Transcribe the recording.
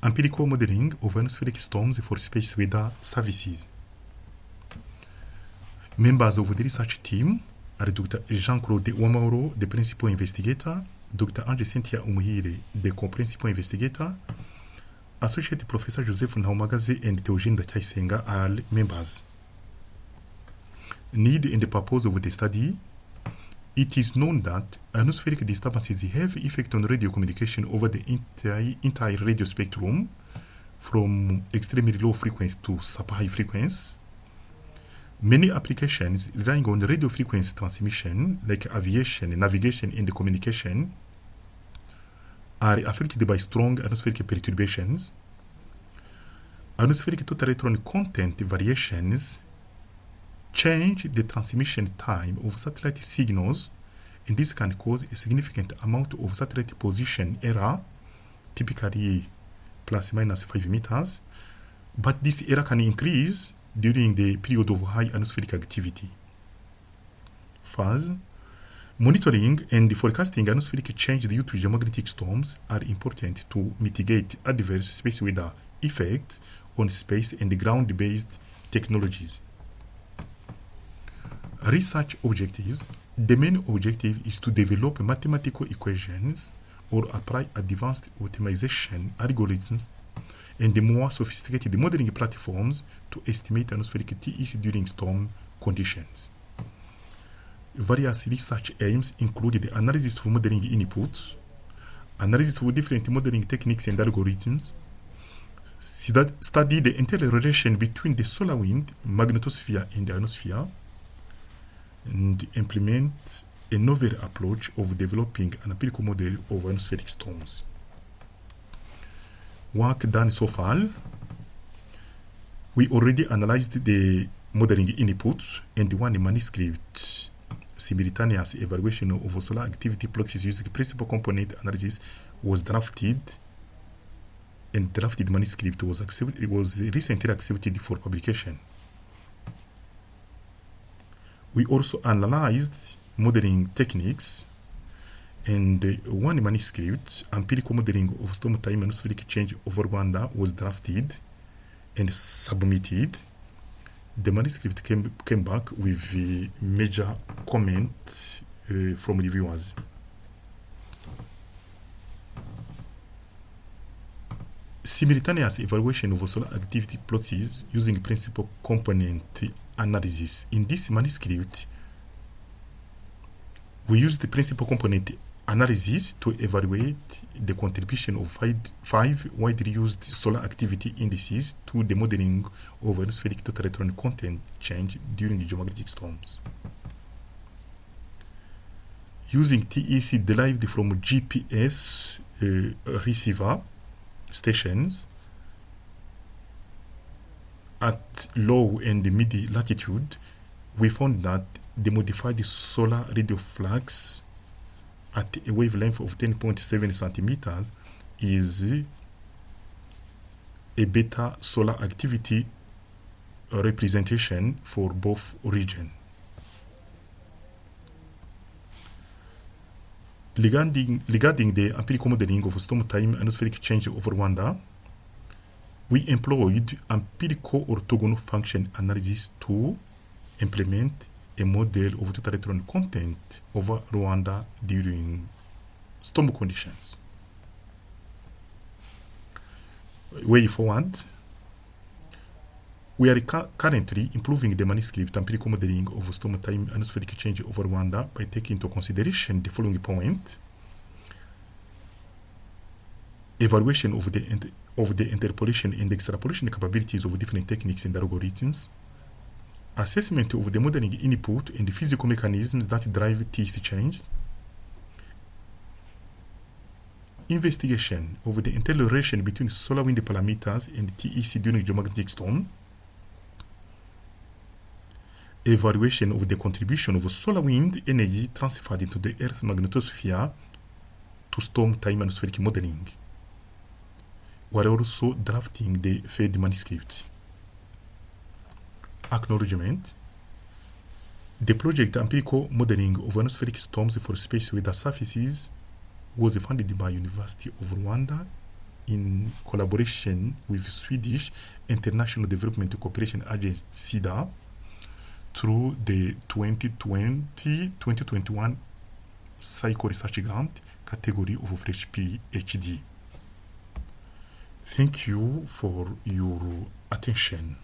Empirical modeling of ionospheric storms for space weather services. Members of the research team are Dr. Jean-Claude Wamauro, the principal investigator, Dr. Ange Cynthia Umuhire, the co-principal investigator, Associate Professor Joseph Nhaumagaze and Theogene Ndacyayisenga are members. Need and the purpose of the study. It is known that ionospheric disturbances have effect on radio communication over the entire radio spectrum, from extremely low frequency to super high frequency. Many applications relying on radio frequency transmission, like aviation, navigation, and communication, are affected by strong ionospheric perturbations. Ionospheric total electron content variations change the transmission time of satellite signals, and this can cause a significant amount of satellite position error, typically plus minus 5 meters, but this error can increase during the period of high ionospheric activity. First, monitoring and forecasting ionospheric change due to geomagnetic storms are important to mitigate adverse space weather effects on space and ground-based technologies. Research objectives. The main objective is to develop mathematical equations or apply advanced optimization algorithms and the more sophisticated modeling platforms to estimate atmospheric TEC during storm conditions. Various research aims include the analysis of modeling inputs, analysis of different modeling techniques and algorithms, study the interrelation between the solar wind, magnetosphere, and the ionosphere, and implement a novel approach of developing an empirical model of ionospheric storms. Work done so far. We already analyzed the modeling inputs and one manuscript simultaneous evaluation of solar activity proxies using principal component analysis was drafted, and drafted manuscript was accepted. It was recently accepted for publication. We also analyzed modeling techniques, and one manuscript, empirical modeling of storm time atmospheric change over Rwanda, was drafted and submitted. The manuscript came back with a major comment from reviewers. Simultaneous evaluation of solar activity proxies using principal component analysis. In this manuscript, we use the principal component analysis to evaluate the contribution of five widely used solar activity indices to the modeling of atmospheric total electron content change during geomagnetic storms. Using TEC derived from GPS receiver stations at low and mid latitude, we found that the modified solar radio flux at a wavelength of 10.7 centimeters is a beta solar activity representation for both regions. Regarding the empirical modeling of storm time atmospheric change over Rwanda, we employed empirical orthogonal function analysis to implement a model of total electron content over Rwanda during storm conditions. Way forward, we are currently improving the manuscript empirical modeling of storm time atmospheric change over Rwanda by taking into consideration the following point: evaluation of the interpolation and extrapolation capabilities of different techniques and algorithms, assessment of the modeling input and the physical mechanisms that drive TEC change, investigation of the interrelation between solar wind parameters and TEC during geomagnetic storm, evaluation of the contribution of solar wind energy transferred into the Earth's magnetosphere to storm time atmospheric modeling. We are also drafting the third manuscript. Acknowledgement. The project empirical modeling of atmospheric storms for space weather surfaces was funded by University of Rwanda in collaboration with Swedish International Development Cooperation Agency SIDA through the 2020-2021 Cycle Research Grant category of Fresh PhD. Thank you for your attention.